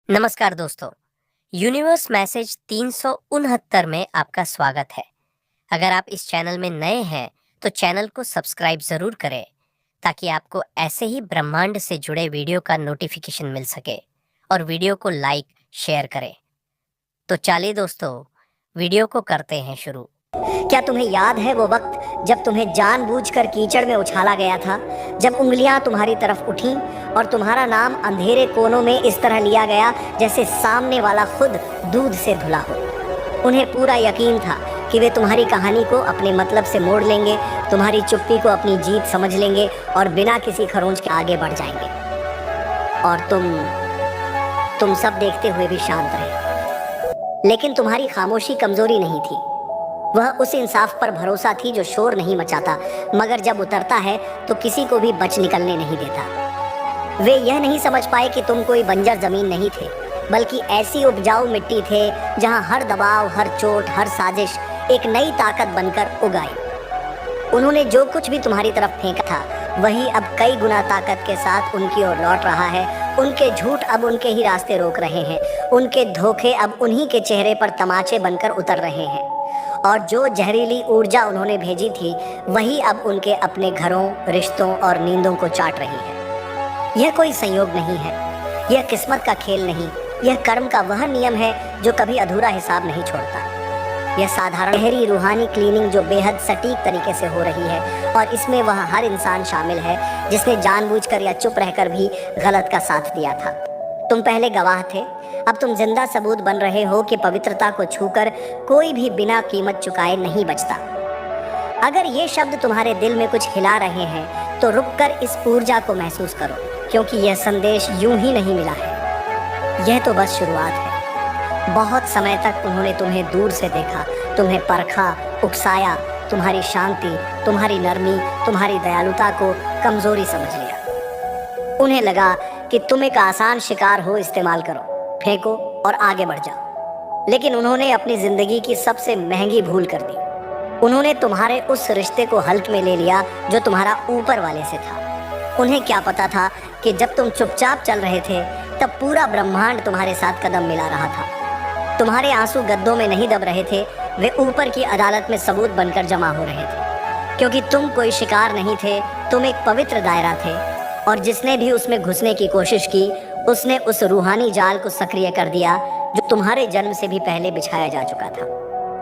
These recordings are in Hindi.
नमस्कार दोस्तों। यूनिवर्स मैसेज 369 में आपका स्वागत है। अगर आप इस चैनल में नए हैं तो चैनल को सब्सक्राइब ज़रूर करें ताकि आपको ऐसे ही ब्रह्मांड से जुड़े वीडियो का नोटिफिकेशन मिल सके और वीडियो को लाइक शेयर करें। तो चलिए दोस्तों, वीडियो को करते हैं शुरू। क्या तुम्हें याद है वो वक्त जब तुम्हें जानबूझकर कीचड़ में उछाला गया था, जब उंगलियां तुम्हारी तरफ उठीं और तुम्हारा नाम अंधेरे कोनों में इस तरह लिया गया जैसे सामने वाला खुद दूध से धुला हो। उन्हें पूरा यकीन था कि वे तुम्हारी कहानी को अपने मतलब से मोड़ लेंगे, तुम्हारी चुप्पी को अपनी जीत समझ लेंगे और बिना किसी खरोंच के आगे बढ़ जाएंगे। और तुम सब देखते हुए भी शांत रहे। लेकिन तुम्हारी खामोशी कमजोरी नहीं थी, वह उस इंसाफ पर भरोसा थी जो शोर नहीं मचाता मगर जब उतरता है तो किसी को भी बच निकलने नहीं देता। वे यह नहीं समझ पाए कि तुम कोई बंजर जमीन नहीं थे, बल्कि ऐसी उपजाऊ मिट्टी थे जहां हर दबाव, हर चोट, हर साजिश एक नई ताकत बनकर उग आई। उन्होंने जो कुछ भी तुम्हारी तरफ फेंका था वही अब कई गुना ताकत के साथ उनकी ओर लौट रहा है। उनके झूठ अब उनके ही रास्ते रोक रहे हैं, उनके धोखे अब उन्हीं के चेहरे पर तमाचे बनकर उतर रहे हैं और जो जहरीली ऊर्जा उन्होंने भेजी थी वही अब उनके अपने घरों, रिश्तों और नींदों को चाट रही है। यह कोई संयोग नहीं है, यह किस्मत का खेल नहीं, यह कर्म का वह नियम है जो कभी अधूरा हिसाब नहीं छोड़ता। यह साधारण गहरी रूहानी क्लीनिंग जो बेहद सटीक तरीके से हो रही है और इसमें वह हर इंसान शामिल है जिसने जानबूझकर या चुप रहकर भी गलत का साथ दिया था। तुम पहले गवाह थे, अब तुम जिंदा सबूत बन रहे हो कि पवित्रता को छूकर कोई भी बिना कीमत चुकाए नहीं बचता। अगर ये शब्द तुम्हारे दिल में कुछ हिला रहे हैं तो रुककर इस ऊर्जा को महसूस करो, क्योंकि यह संदेश यूं ही नहीं मिला है, यह तो बस शुरुआत है। बहुत समय तक उन्होंने तुम्हें दूर से देखा, तुम्हें परखा, उकसाया, तुम्हारी शांति, तुम्हारी नरमी, तुम्हारी दयालुता को कमजोरी समझ लिया। उन्हें लगा कि तुम एक आसान शिकार हो, इस्तेमाल करो, फेंको और आगे बढ़ जाओ। लेकिन उन्होंने अपनी जिंदगी की सबसे महंगी भूल कर दी। उन्होंने तुम्हारे उस रिश्ते को हल्क में ले लिया जो तुम्हारा ऊपर वाले से था। उन्हें क्या पता था कि जब तुम चुपचाप चल रहे थे तब पूरा ब्रह्मांड तुम्हारे साथ कदम मिला रहा था। तुम्हारे आंसू गद्दों में नहीं दब रहे थे, वे ऊपर की अदालत में सबूत बनकर जमा हो रहे थे। क्योंकि तुम कोई शिकार नहीं थे, तुम एक पवित्र दायरा थे और जिसने भी उसमें घुसने की कोशिश की उसने उस रूहानी जाल को सक्रिय कर दिया जो तुम्हारे जन्म से भी पहले बिछाया जा चुका था।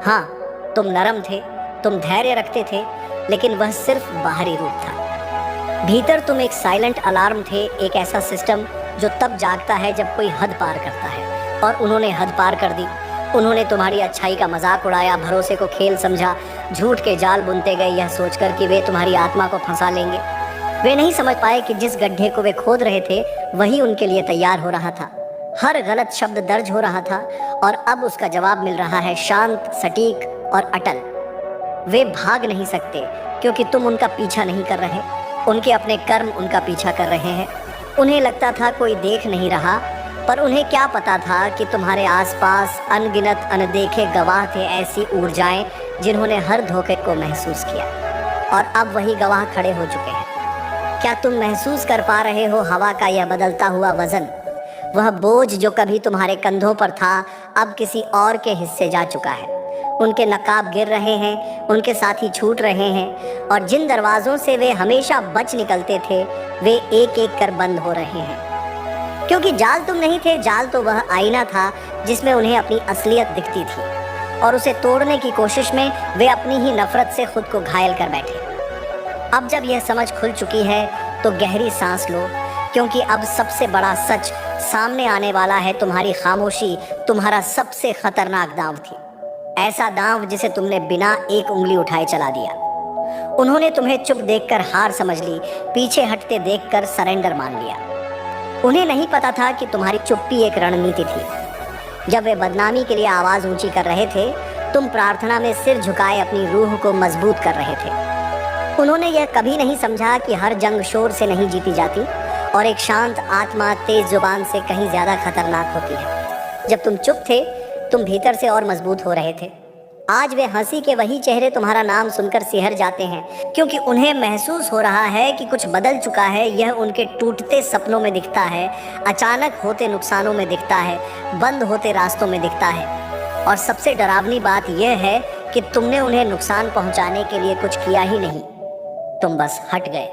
हाँ, तुम नरम थे, तुम धैर्य रखते थे, लेकिन वह सिर्फ बाहरी रूप था। भीतर तुम एक साइलेंट अलार्म थे, एक ऐसा सिस्टम जो तब जागता है जब कोई हद पार करता है। और उन्होंने हद पार कर दी। उन्होंने तुम्हारी अच्छाई का मजाक उड़ाया, भरोसे को खेल समझा, झूठ के जाल बुनते गए यह सोचकर कि वे तुम्हारी आत्मा को फंसा लेंगे। वे नहीं समझ पाए कि जिस गड्ढे को वे खोद रहे थे वही उनके लिए तैयार हो रहा था। हर गलत शब्द दर्ज हो रहा था और अब उसका जवाब मिल रहा है, शांत, सटीक और अटल। वे भाग नहीं सकते क्योंकि तुम उनका पीछा नहीं कर रहे, उनके अपने कर्म उनका पीछा कर रहे हैं। उन्हें लगता था कोई देख नहीं रहा, पर उन्हें क्या पता था कि तुम्हारे आसपास अनगिनत अनदेखे गवाह थे, ऐसी ऊर्जाएं जिन्होंने हर धोखे को महसूस किया और अब वही गवाह खड़े हो चुके हैं। क्या तुम महसूस कर पा रहे हो हवा का यह बदलता हुआ वजन? वह बोझ जो कभी तुम्हारे कंधों पर था अब किसी और के हिस्से जा चुका है। उनके नकाब गिर रहे हैं, उनके साथी छूट रहे हैं और जिन दरवाजों से वे हमेशा बच निकलते थे वे एक एक कर बंद हो रहे हैं। क्योंकि जाल तुम नहीं थे, जाल तो वह आईना था जिसमें उन्हें अपनी असलियत दिखती थी और उसे तोड़ने की कोशिश में वे अपनी ही नफरत से खुद को घायल कर बैठे। अब जब यह समझ खुल चुकी है तो गहरी सांस लो, क्योंकि अब सबसे बड़ा सच सामने आने वाला है। तुम्हारी खामोशी तुम्हारा सबसे खतरनाक दांव थी, ऐसा दांव जिसे तुमने बिना एक उंगली उठाए चला दिया। उन्होंने तुम्हें चुप देखकर हार समझ ली, पीछे हटते देखकर सरेंडर मान लिया। उन्हें नहीं पता था कि तुम्हारी चुप्पी एक रणनीति थी। जब वे बदनामी के लिए आवाज ऊंची कर रहे थे तुम प्रार्थना में सिर झुकाए अपनी रूह को मजबूत कर रहे थे। उन्होंने यह कभी नहीं समझा कि हर जंग शोर से नहीं जीती जाती और एक शांत आत्मा तेज जुबान से कहीं ज्यादा खतरनाक होती है। जब तुम चुप थे तुम भीतर से और मजबूत हो रहे थे। आज वे हंसी के वही चेहरे तुम्हारा नाम सुनकर सिहर जाते हैं, क्योंकि उन्हें महसूस हो रहा है कि कुछ बदल चुका है। यह उनके टूटते सपनों में दिखता है, अचानक होते नुकसानों में दिखता है, बंद होते रास्तों में दिखता है। और सबसे डरावनी बात यह है कि तुमने उन्हें नुकसान पहुंचाने के लिए कुछ किया ही नहीं, तुम बस हट गए।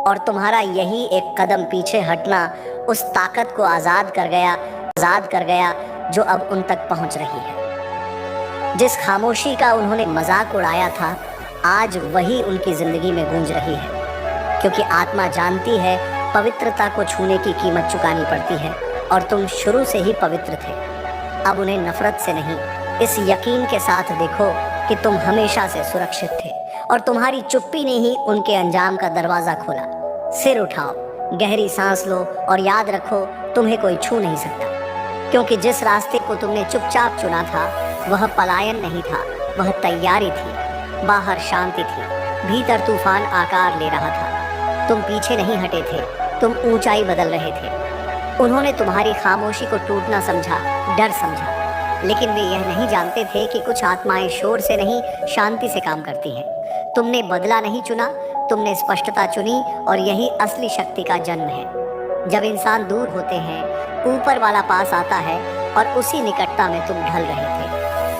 और तुम्हारा यही एक कदम पीछे हटना उस ताकत को आज़ाद कर गया जो अब उन तक पहुंच रही है। जिस खामोशी का उन्होंने मजाक उड़ाया था, आज वही उनकी जिंदगी में गूंज रही है, क्योंकि आत्मा जानती है पवित्रता को छूने की कीमत चुकानी पड़ती है, और तुम शुरू से ही पवित्र थे। अब उन्हें नफरत से नहीं, इस यकीन के साथ देखो कि तुम हमेशा से सुरक्षित थे, और तुम्हारी चुप्पी ने ही उनके अंजाम का दरवाज़ा खोला। सिर उठाओ, गहरी सांस लो और याद रखो, तुम्हें कोई छू नहीं सकता, क्योंकि जिस रास्ते को तुमने चुपचाप चुना था वह पलायन नहीं था, वह तैयारी थी। बाहर शांति थी, भीतर तूफान आकार ले रहा था। तुम पीछे नहीं हटे थे, तुम ऊंचाई बदल रहे थे। उन्होंने तुम्हारी खामोशी को टूटना समझा, डर समझा, लेकिन वे यह नहीं जानते थे कि कुछ आत्माएं शोर से नहीं, शांति से काम करती हैं। तुमने बदला नहीं चुना, तुमने स्पष्टता चुनी, और यही असली शक्ति का जन्म है। जब इंसान दूर होते हैं, ऊपर वाला पास आता है, और उसी निकटता में तुम ढल रहे थे।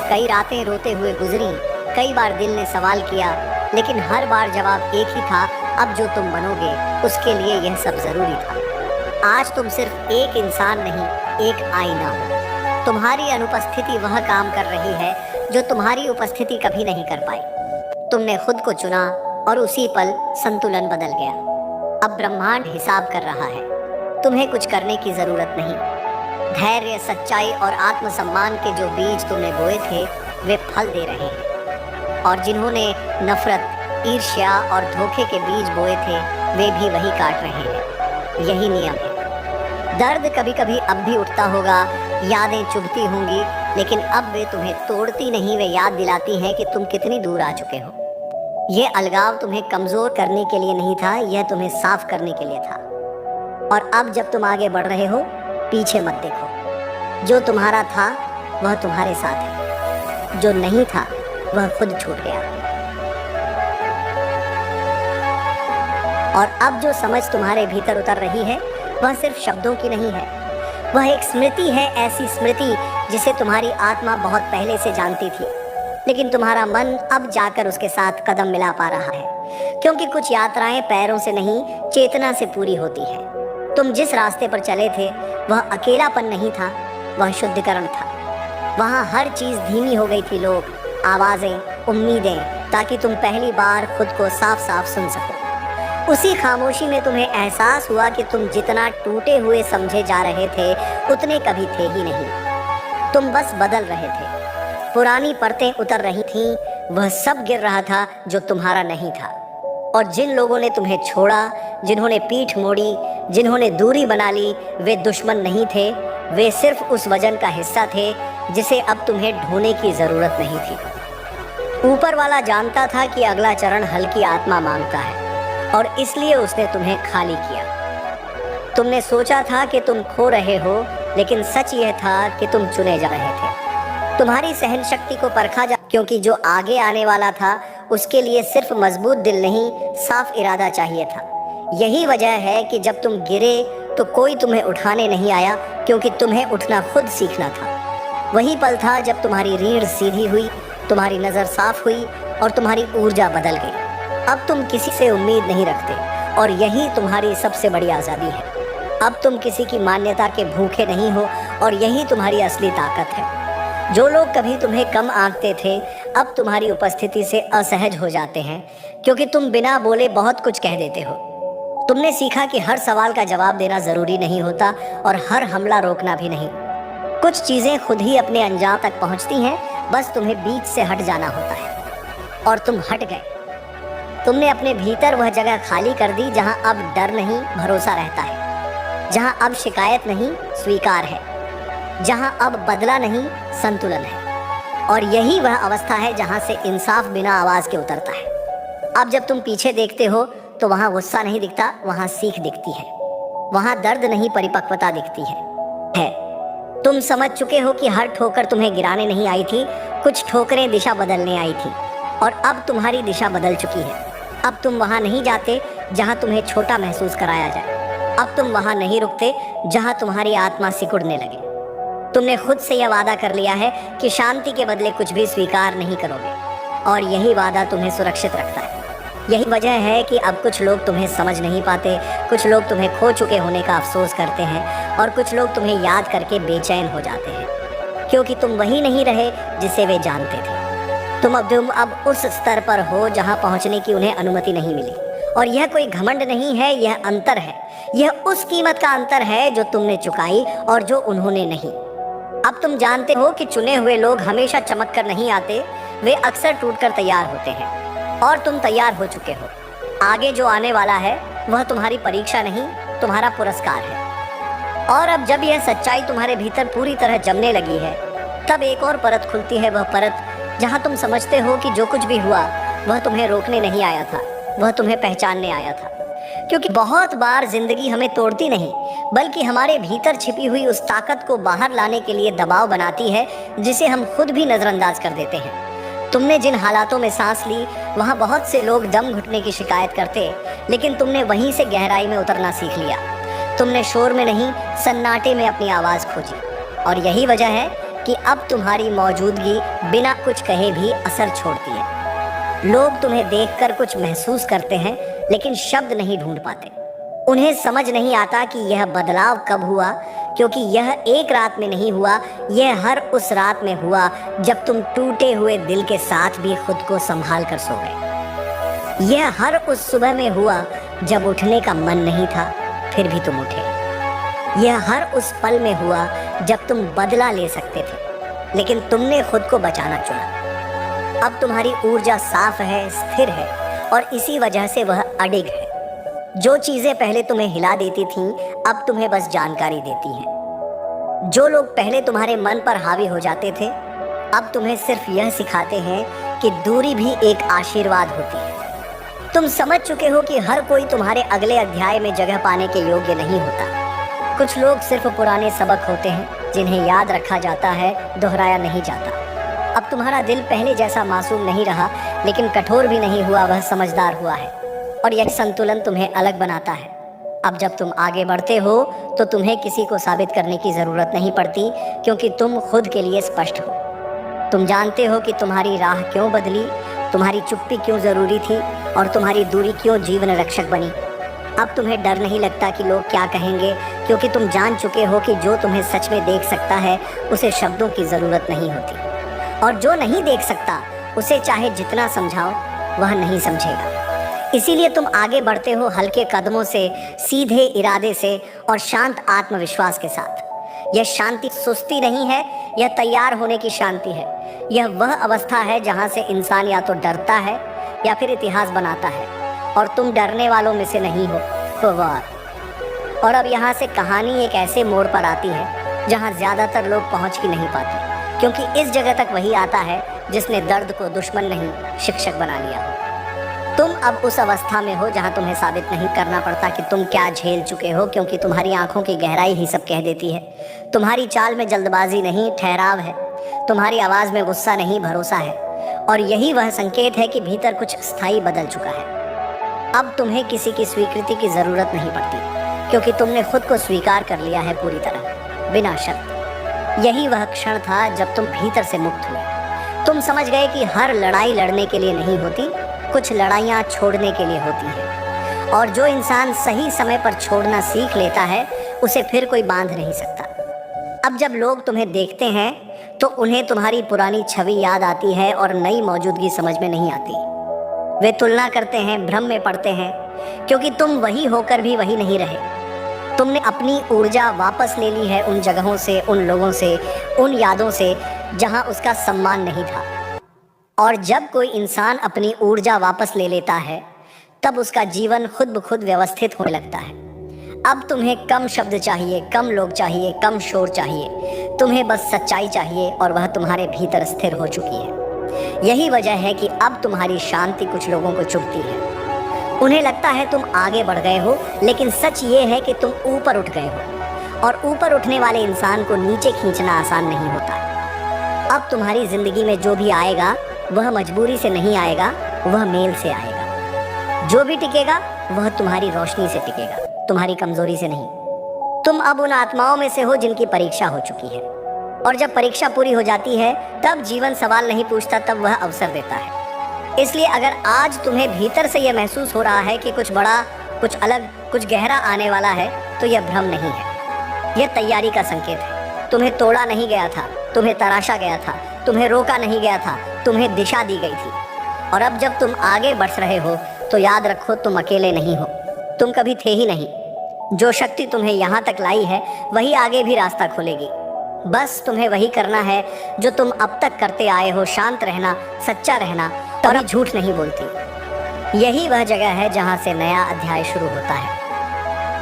कई रातें रोते हुए गुजरी, कई बार दिल ने सवाल किया, लेकिन हर बार जवाब एक ही था, अब जो तुम बनोगे उसके लिए यह सब जरूरी था। आज तुम सिर्फ एक इंसान नहीं, एक आईना हो। तुम्हारी अनुपस्थिति वह काम कर रही है जो तुम्हारी उपस्थिति कभी नहीं कर पाई। तुमने खुद को चुना और उसी पल संतुलन बदल गया। अब ब्रह्मांड हिसाब कर रहा है, तुम्हें कुछ करने की जरूरत नहीं। धैर्य, सच्चाई और आत्मसम्मान के जो बीज तुमने बोए थे वे फल दे रहे हैं, और जिन्होंने नफरत, ईर्ष्या और धोखे के बीज बोए थे वे भी वही काट रहे हैं। यही नियम है। दर्द कभी कभी अब भी उठता होगा, यादें चुभती होंगी, लेकिन अब वे तुम्हें तोड़ती नहीं, वे याद दिलाती हैं कि तुम कितनी दूर आ चुके हो। ये अलगाव तुम्हें कमज़ोर करने के लिए नहीं था, यह तुम्हें साफ करने के लिए था। और अब जब तुम आगे बढ़ रहे हो, पीछे मत देखो। जो तुम्हारा था वह तुम्हारे साथ है, जो नहीं था वह खुद छूट गया। और अब जो समझ तुम्हारे भीतर उतर रही है वह सिर्फ शब्दों की नहीं है, वह एक स्मृति है, ऐसी स्मृति जिसे तुम्हारी आत्मा बहुत पहले से जानती थी, लेकिन तुम्हारा मन अब जाकर उसके साथ कदम मिला पा रहा है, क्योंकि कुछ यात्राएं पैरों से नहीं, चेतना से पूरी होती है। तुम जिस रास्ते पर चले थे वह अकेलापन नहीं था, वह शुद्धिकरण था। वहाँ हर चीज़ धीमी हो गई थी, लोग, आवाज़ें, उम्मीदें, ताकि तुम पहली बार खुद को साफ साफ सुन सको। उसी खामोशी में तुम्हें एहसास हुआ कि तुम जितना टूटे हुए समझे जा रहे थे उतने कभी थे ही नहीं। तुम बस बदल रहे थे। पुरानी परतें उतर रही थीं, वह सब गिर रहा था जो तुम्हारा नहीं था। और जिन लोगों ने तुम्हें छोड़ा, जिन्होंने पीठ मोड़ी, जिन्होंने दूरी बना ली, वे दुश्मन नहीं थे, वे सिर्फ उस वजन का हिस्सा थे जिसे अब तुम्हें ढोने की ज़रूरत नहीं थी। ऊपर वाला जानता था कि अगला चरण हल्की आत्मा मांगता है, और इसलिए उसने तुम्हें खाली किया। तुमने सोचा था कि तुम खो रहे हो, लेकिन सच यह था कि तुम चुने जा रहे थे। तुम्हारी सहन शक्ति को परखा जा, क्योंकि जो आगे आने वाला था उसके लिए सिर्फ मजबूत दिल नहीं, साफ इरादा चाहिए था। यही वजह है कि जब तुम गिरे तो कोई तुम्हें उठाने नहीं आया, क्योंकि तुम्हें उठना खुद सीखना था। वही पल था जब तुम्हारी रीढ़ सीधी हुई, तुम्हारी नज़र साफ हुई और तुम्हारी ऊर्जा बदल गई। अब तुम किसी से उम्मीद नहीं रखते, और यही तुम्हारी सबसे बड़ी आज़ादी है। अब तुम किसी की मान्यता के भूखे नहीं हो, और यही तुम्हारी असली ताकत है। जो लोग कभी तुम्हें कम आंकते थे अब तुम्हारी उपस्थिति से असहज हो जाते हैं, क्योंकि तुम बिना बोले बहुत कुछ कह देते हो। तुमने सीखा कि हर सवाल का जवाब देना ज़रूरी नहीं होता, और हर हमला रोकना भी नहीं। कुछ चीज़ें खुद ही अपने अंजाम तक पहुंचती हैं, बस तुम्हें बीच से हट जाना होता है। और तुम हट गए। तुमने अपने भीतर वह जगह खाली कर दी जहां अब डर नहीं, भरोसा रहता है, जहां अब शिकायत नहीं, स्वीकार है, जहां अब बदला नहीं, संतुलन है। और यही वह अवस्था है जहां से इंसाफ बिना आवाज़ के उतरता है। अब जब तुम पीछे देखते हो तो वहां गुस्सा नहीं दिखता, वहां सीख दिखती है। वहां दर्द नहीं, परिपक्वता दिखती है। तुम समझ चुके हो कि हर ठोकर तुम्हें गिराने नहीं आई थी, कुछ ठोकरें दिशा बदलने आई थी, और अब तुम्हारी दिशा बदल चुकी है। अब तुम वहां नहीं जाते जहां तुम्हें छोटा महसूस कराया जाए। अब तुम वहां नहीं रुकते जहां तुम्हारी आत्मा सिकुड़ने लगे। तुमने खुद से यह वादा कर लिया है कि शांति के बदले कुछ भी स्वीकार नहीं करोगे, और यही वादा तुम्हें सुरक्षित रखता है। यही वजह है कि अब कुछ लोग तुम्हें समझ नहीं पाते, कुछ लोग तुम्हें खो चुके होने का अफसोस करते हैं, और कुछ लोग तुम्हें याद करके बेचैन हो जाते हैं, क्योंकि तुम वही नहीं रहे जिसे वे जानते थे। तुम अब उस स्तर पर हो जहां पहुंचने की उन्हें अनुमति नहीं मिली, और यह कोई घमंड नहीं है, यह अंतर है। यह उस कीमत का अंतर है जो तुमने चुकाई और जो उन्होंने नहीं। अब तुम जानते हो कि चुने हुए लोग हमेशा चमक कर नहीं आते, वे अक्सर टूटकर तैयार होते हैं, और तुम तैयार हो चुके हो। आगे जो आने वाला है वह तुम्हारी परीक्षा नहीं, तुम्हारा पुरस्कार है। और अब जब यह सच्चाई तुम्हारे भीतर पूरी तरह जमने लगी है, तब एक और परत खुलती है, वह परत जहां तुम समझते हो कि जो कुछ भी हुआ वह तुम्हें रोकने नहीं आया था, वह तुम्हें पहचानने आया था। क्योंकि बहुत बार जिंदगी हमें तोड़ती नहीं, बल्कि हमारे भीतर छिपी हुई उस ताकत को बाहर लाने के लिए दबाव बनाती है, जिसे हम खुद भी नजरअंदाज कर देते हैं। तुमने जिन हालातों में सांस ली, वहां बहुत से लोग दम घुटने की शिकायत करते, लेकिन तुमने वहीं से गहराई में उतरना सीख लिया। तुमने शोर में नहीं, सन्नाटे में अपनी आवाज़ खोजी, और यही वजह है कि अब तुम्हारी मौजूदगी बिना कुछ कहे भी असर छोड़ती है। लोग तुम्हें देखकर कुछ महसूस करते हैं, लेकिन शब्द नहीं ढूंढ पाते। उन्हें समझ नहीं आता कि यह बदलाव कब हुआ, क्योंकि यह एक रात में नहीं हुआ, यह हर उस रात में हुआ जब तुम टूटे हुए दिल के साथ भी खुद को संभाल कर सो गए। यह हर उस सुबह में हुआ जब उठने का मन नहीं था, फिर भी तुम उठे। यह हर उस पल में हुआ जब तुम बदला ले सकते थे, लेकिन तुमने खुद को बचाना चुना। अब तुम्हारी ऊर्जा साफ है, स्थिर है, और इसी वजह से वह अडिग है। जो चीजें पहले तुम्हें हिला देती थीं, अब तुम्हें बस जानकारी देती हैं। जो लोग पहले तुम्हारे मन पर हावी हो जाते थे, अब तुम्हें सिर्फ यह सिखाते हैं कि दूरी भी एक आशीर्वाद होती है। तुम समझ चुके हो कि हर कोई तुम्हारे अगले अध्याय में जगह पाने के योग्य नहीं होता। कुछ लोग सिर्फ पुराने सबक होते हैं, जिन्हें याद रखा जाता है, दोहराया नहीं जाता। अब तुम्हारा दिल पहले जैसा मासूम नहीं रहा, लेकिन कठोर भी नहीं हुआ, वह समझदार हुआ है, और यह संतुलन तुम्हें अलग बनाता है। अब जब तुम आगे बढ़ते हो तो तुम्हें किसी को साबित करने की ज़रूरत नहीं पड़ती, क्योंकि तुम खुद के लिए स्पष्ट हो। तुम जानते हो कि तुम्हारी राह क्यों बदली, तुम्हारी चुप्पी क्यों ज़रूरी थी, और तुम्हारी दूरी क्यों जीवन रक्षक बनी। अब तुम्हें डर नहीं लगता कि लोग क्या कहेंगे, क्योंकि तुम जान चुके हो कि जो तुम्हें सच में देख सकता है उसे शब्दों की ज़रूरत नहीं होती, और जो नहीं देख सकता उसे चाहे जितना समझाओ वह नहीं समझेगा। इसीलिए तुम आगे बढ़ते हो हल्के कदमों से, सीधे इरादे से, और शांत आत्मविश्वास के साथ। यह शांति सुस्ती नहीं है, यह तैयार होने की शांति है। यह वह अवस्था है जहाँ से इंसान या तो डरता है या फिर इतिहास बनाता है, और तुम डरने वालों में से नहीं हो। और अब यहाँ से कहानी एक ऐसे मोड़ पर आती है जहाँ ज़्यादातर लोग पहुँच ही नहीं पाते, क्योंकि इस जगह तक वही आता है जिसने दर्द को दुश्मन नहीं, शिक्षक बना लिया हो। तुम अब उस अवस्था में हो जहाँ तुम्हें साबित नहीं करना पड़ता कि तुम क्या झेल चुके हो, क्योंकि तुम्हारी आंखों की गहराई ही सब कह देती है। तुम्हारी चाल में जल्दबाजी नहीं, ठहराव है। तुम्हारी आवाज़ में गुस्सा नहीं, भरोसा है। और यही वह संकेत है कि भीतर कुछ स्थायी बदल चुका है। अब तुम्हें किसी की स्वीकृति की ज़रूरत नहीं पड़ती, क्योंकि तुमने खुद को स्वीकार कर लिया है पूरी तरह, बिना शर्त। यही वह क्षण था जब तुम भीतर से मुक्त हुए। तुम समझ गए कि हर लड़ाई लड़ने के लिए नहीं होती, कुछ लड़ाइयाँ छोड़ने के लिए होती हैं, और जो इंसान सही समय पर छोड़ना सीख लेता है उसे फिर कोई बांध नहीं सकता। अब जब लोग तुम्हें देखते हैं तो उन्हें तुम्हारी पुरानी छवि याद आती है और नई मौजूदगी समझ में नहीं आती। वे तुलना करते हैं, भ्रम में पड़ते हैं, क्योंकि तुम वही होकर भी वही नहीं रहे। तुमने अपनी ऊर्जा वापस ले ली है उन जगहों से, उन लोगों से, उन यादों से जहां उसका सम्मान नहीं था। और जब कोई इंसान अपनी ऊर्जा वापस ले लेता है, तब उसका जीवन खुद ब खुद व्यवस्थित होने लगता है। अब तुम्हें कम शब्द चाहिए, कम लोग चाहिए, कम शोर चाहिए। तुम्हें बस सच्चाई चाहिए, और वह तुम्हारे भीतर स्थिर हो चुकी है। यही वजह है कि अब तुम्हारी शांति कुछ लोगों को चुभती है। उन्हें लगता है तुम आगे बढ़ गए हो, लेकिन सच ये है कि तुम ऊपर उठ गए हो। और ऊपर उठने वाले इंसान को नीचे खींचना आसान नहीं होता। अब तुम्हारी जिंदगी में जो भी आएगा वह मजबूरी से नहीं आएगा, वह मेल से आएगा। जो भी टिकेगा वह तुम्हारी रोशनी से टिकेगा, तुम्हारी कमजोरी से नहीं। तुम अब उन आत्माओं में से हो जिनकी परीक्षा हो चुकी है, और जब परीक्षा पूरी हो जाती है तब जीवन सवाल नहीं पूछता, तब वह अवसर देता है। इसलिए अगर आज तुम्हें भीतर से यह महसूस हो रहा है कि कुछ बड़ा, कुछ अलग, कुछ गहरा आने वाला है, तो यह भ्रम नहीं है, यह तैयारी का संकेत है। तुम्हें तोड़ा नहीं गया था, तुम्हें तराशा गया था, तुम्हें रोका नहीं गया था, तुम्हें दिशा दी गई थी। और अब जब तुम आगे बढ़ रहे हो तो याद रखो, तुम अकेले नहीं हो, तुम कभी थे ही नहीं। जो शक्ति तुम्हें यहाँ तक लाई है वही आगे भी रास्ता खोलेगी। बस तुम्हें वही करना है जो तुम अब तक करते आए हो, शांत रहना, सच्चा रहना, कभी झूठ नहीं बोलती। यही वह जगह है जहाँ से नया अध्याय शुरू होता है।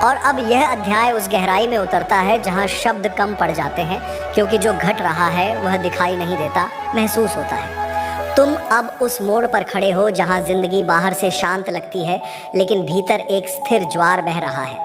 और अब यह अध्याय उस गहराई में उतरता है जहाँ शब्द कम पड़ जाते हैं, क्योंकि जो घट रहा है वह दिखाई नहीं देता, महसूस होता है। तुम अब उस मोड़ पर खड़े हो जहाँ जिंदगी बाहर से शांत लगती है, लेकिन भीतर एक स्थिर ज्वार बह रहा है।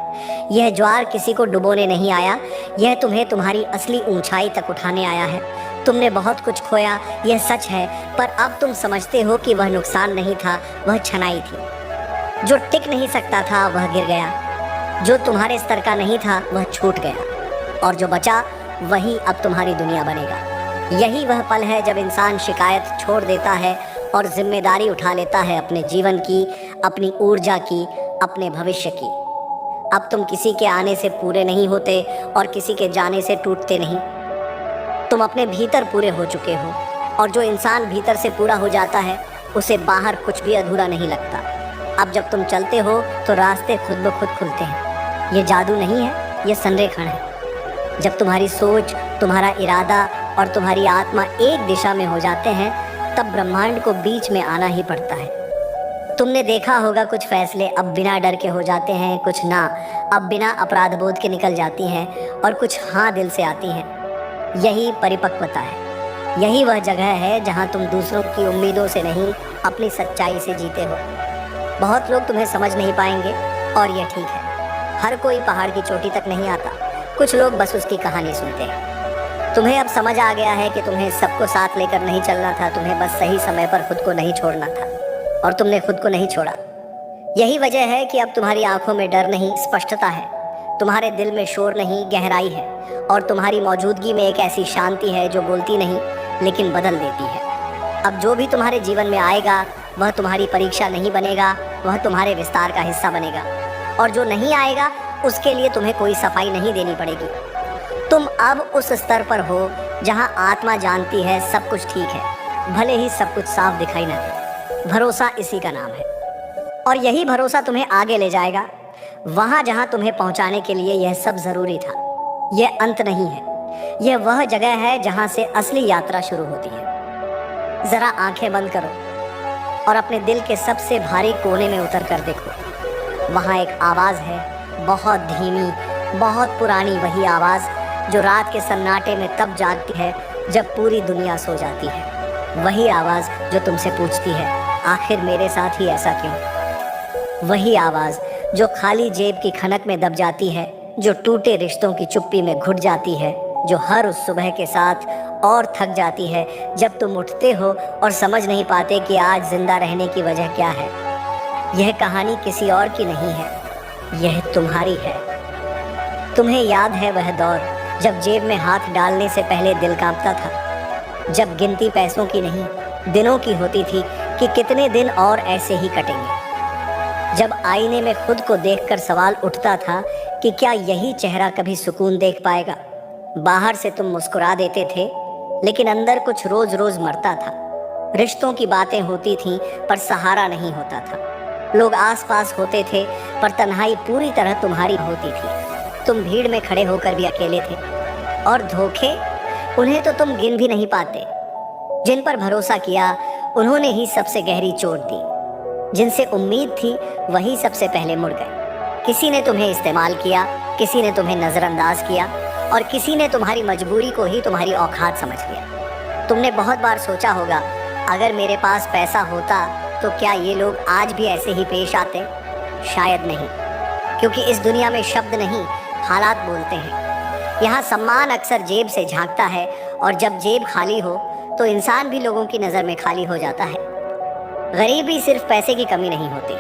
यह ज्वार किसी को डुबोने नहीं आया, यह तुम्हें तुम्हारी असली ऊंचाई तक उठाने आया है। तुमने बहुत कुछ खोया, यह सच है, पर अब तुम समझते हो कि वह नुकसान नहीं था, वह छनाई थी। जो टिक नहीं सकता था वह गिर गया, जो तुम्हारे स्तर का नहीं था वह छूट गया, और जो बचा वही अब तुम्हारी दुनिया बनेगा। यही वह पल है जब इंसान शिकायत छोड़ देता है और जिम्मेदारी उठा लेता है अपने जीवन की, अपनी ऊर्जा की, अपने भविष्य की। अब तुम किसी के आने से पूरे नहीं होते और किसी के जाने से टूटते नहीं। तुम अपने भीतर पूरे हो चुके हो, और जो इंसान भीतर से पूरा हो जाता है उसे बाहर कुछ भी अधूरा नहीं लगता। अब जब तुम चलते हो तो रास्ते खुद ब खुद खुलते हैं। ये जादू नहीं है, ये संरेखण है। जब तुम्हारी सोच, तुम्हारा इरादा और तुम्हारी आत्मा एक दिशा में हो जाते हैं, तब ब्रह्मांड को बीच में आना ही पड़ता है। तुमने देखा होगा कुछ फैसले अब बिना डर के हो जाते हैं, कुछ ना अब बिना अपराध बोध के निकल जाती हैं, और कुछ हाँ दिल से आती हैं। यही परिपक्वता है। यही वह जगह है जहाँ तुम दूसरों की उम्मीदों से नहीं, अपनी सच्चाई से जीते हो। बहुत लोग तुम्हें समझ नहीं पाएंगे, और यह ठीक है। हर कोई पहाड़ की चोटी तक नहीं आता, कुछ लोग बस उसकी कहानी सुनते हैं। तुम्हें अब समझ आ गया है कि तुम्हें सबको साथ लेकर नहीं चलना था, तुम्हें बस सही समय पर खुद को नहीं छोड़ना था, और तुमने खुद को नहीं छोड़ा। यही वजह है कि अब तुम्हारी आंखों में डर नहीं, स्पष्टता है। तुम्हारे दिल में शोर नहीं, गहराई है। और तुम्हारी मौजूदगी में एक ऐसी शांति है जो बोलती नहीं लेकिन बदल देती है। अब जो भी तुम्हारे जीवन में आएगा वह तुम्हारी परीक्षा नहीं बनेगा, वह तुम्हारे विस्तार का हिस्सा बनेगा। और जो नहीं आएगा उसके लिए तुम्हें कोई सफाई नहीं देनी पड़ेगी। तुम अब उस स्तर पर हो जहाँ आत्मा जानती है सब कुछ ठीक है, भले ही सब कुछ साफ दिखाई न दे। भरोसा इसी का नाम है, और यही भरोसा तुम्हें आगे ले जाएगा, वहाँ जहाँ तुम्हें पहुँचाने के लिए यह सब ज़रूरी था। यह अंत नहीं है, यह वह जगह है जहाँ से असली यात्रा शुरू होती है। ज़रा आंखें बंद करो और अपने दिल के सबसे भारी कोने में उतर कर देखो। वहाँ एक आवाज़ है, बहुत धीमी, बहुत पुरानी, वही आवाज़ जो रात के सन्नाटे में तब जागती है जब पूरी दुनिया सो जाती है। वही आवाज़ जो तुमसे पूछती है, आखिर मेरे साथ ही ऐसा क्यों? वही आवाज़ जो खाली जेब की खनक में दब जाती है, जो टूटे रिश्तों की चुप्पी में घुट जाती है, जो हर उस सुबह के साथ और थक जाती है जब तुम उठते हो और समझ नहीं पाते कि आज जिंदा रहने की वजह क्या है। यह कहानी किसी और की नहीं है, यह तुम्हारी है। तुम्हें याद है वह दौर जब जेब में हाथ डालने से पहले दिल कांपता था, जब गिनती पैसों की नहीं दिनों की होती थी कि कितने दिन और ऐसे ही कटेंगे, जब आईने में खुद को देखकर सवाल उठता था कि क्या यही चेहरा कभी सुकून देख पाएगा। बाहर से तुम मुस्कुरा देते थे लेकिन अंदर कुछ रोज रोज मरता था। रिश्तों की बातें होती थीं पर सहारा नहीं होता था। लोग आसपास होते थे पर तन्हाई पूरी तरह तुम्हारी होती थी। तुम भीड़ में खड़े होकर भी अकेले थे, और धोखे, उन्हें तो तुम गिन भी नहीं पाते। जिन पर भरोसा किया उन्होंने ही सबसे गहरी चोट दी, जिनसे उम्मीद थी वही सबसे पहले मुड़ गए। किसी ने तुम्हें इस्तेमाल किया, किसी ने तुम्हें नज़रअंदाज किया, और किसी ने तुम्हारी मजबूरी को ही तुम्हारी औकात समझ लिया। तुमने बहुत बार सोचा होगा, अगर मेरे पास पैसा होता तो क्या ये लोग आज भी ऐसे ही पेश आते? शायद नहीं, क्योंकि इस दुनिया में शब्द नहीं, हालात बोलते हैं। यहाँ सम्मान अक्सर जेब से झांकता है, और जब जेब खाली हो तो इंसान भी लोगों की नज़र में खाली हो जाता है। गरीबी सिर्फ पैसे की कमी नहीं होती,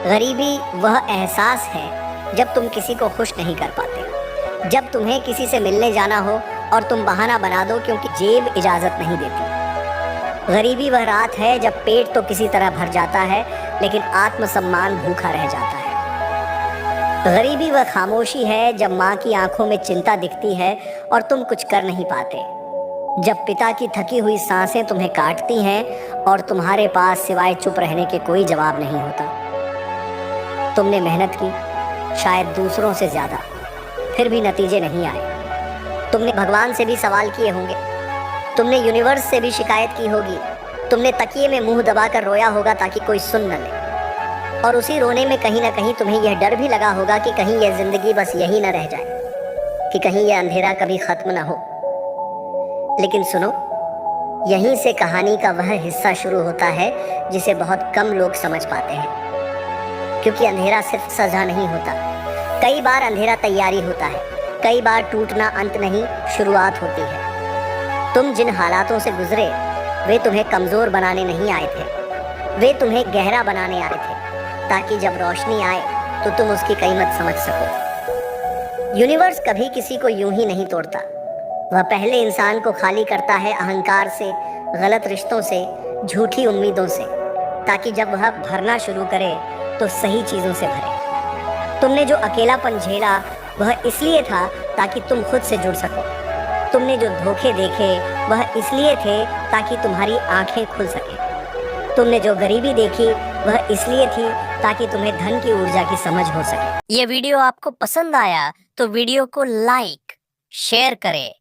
गरीबी वह एहसास है जब तुम किसी को खुश नहीं कर पाते, जब तुम्हें किसी से मिलने जाना हो और तुम बहाना बना दो क्योंकि जेब इजाज़त नहीं देती। गरीबी वह रात है जब पेट तो किसी तरह भर जाता है लेकिन आत्मसम्मान भूखा रह जाता है। गरीबी वह खामोशी है जब माँ की आंखों में चिंता दिखती है और तुम कुछ कर नहीं पाते, जब पिता की थकी हुई सांसें तुम्हें काटती हैं और तुम्हारे पास सिवाय चुप रहने के कोई जवाब नहीं होता। तुमने मेहनत की, शायद दूसरों से ज़्यादा, फिर भी नतीजे नहीं आए। तुमने भगवान से भी सवाल किए होंगे, तुमने यूनिवर्स से भी शिकायत की होगी, तुमने तकिए में मुंह दबाकर रोया होगा ताकि कोई सुन न ले, और उसी रोने में कहीं ना कहीं तुम्हें यह डर भी लगा होगा कि कहीं यह जिंदगी बस यही न रह जाए, कि कहीं यह अंधेरा कभी ख़त्म ना हो। लेकिन सुनो, यहीं से कहानी का वह हिस्सा शुरू होता है जिसे बहुत कम लोग समझ पाते हैं, क्योंकि अंधेरा सिर्फ सजा नहीं होता, कई बार अंधेरा तैयारी होता है, कई बार टूटना अंत नहीं शुरुआत होती है। तुम जिन हालातों से गुजरे वे तुम्हें कमज़ोर बनाने नहीं आए थे, वे तुम्हें गहरा बनाने आए थे, ताकि जब रोशनी आए तो तुम उसकी कीमत समझ सको। यूनिवर्स कभी किसी को यूं ही नहीं तोड़ता, वह पहले इंसान को खाली करता है अहंकार से, गलत रिश्तों से, झूठी उम्मीदों से, ताकि जब वह भरना शुरू करे तो सही चीज़ों से भरे। तुमने जो अकेलापन झेला वह इसलिए था ताकि तुम खुद से जुड़ सको, तुमने जो धोखे देखे वह इसलिए थे ताकि तुम्हारी आंखें खुल सके, तुमने जो गरीबी देखी वह इसलिए थी ताकि तुम्हें धन की ऊर्जा की समझ हो सके। ये वीडियो आपको पसंद आया तो वीडियो को लाइक, शेयर करें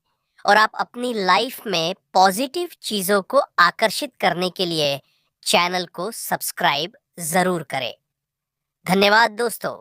और आप अपनी लाइफ में पॉजिटिव चीज़ों को आकर्षित करने के लिए चैनल को सब्सक्राइब ज़रूर करें। धन्यवाद दोस्तों।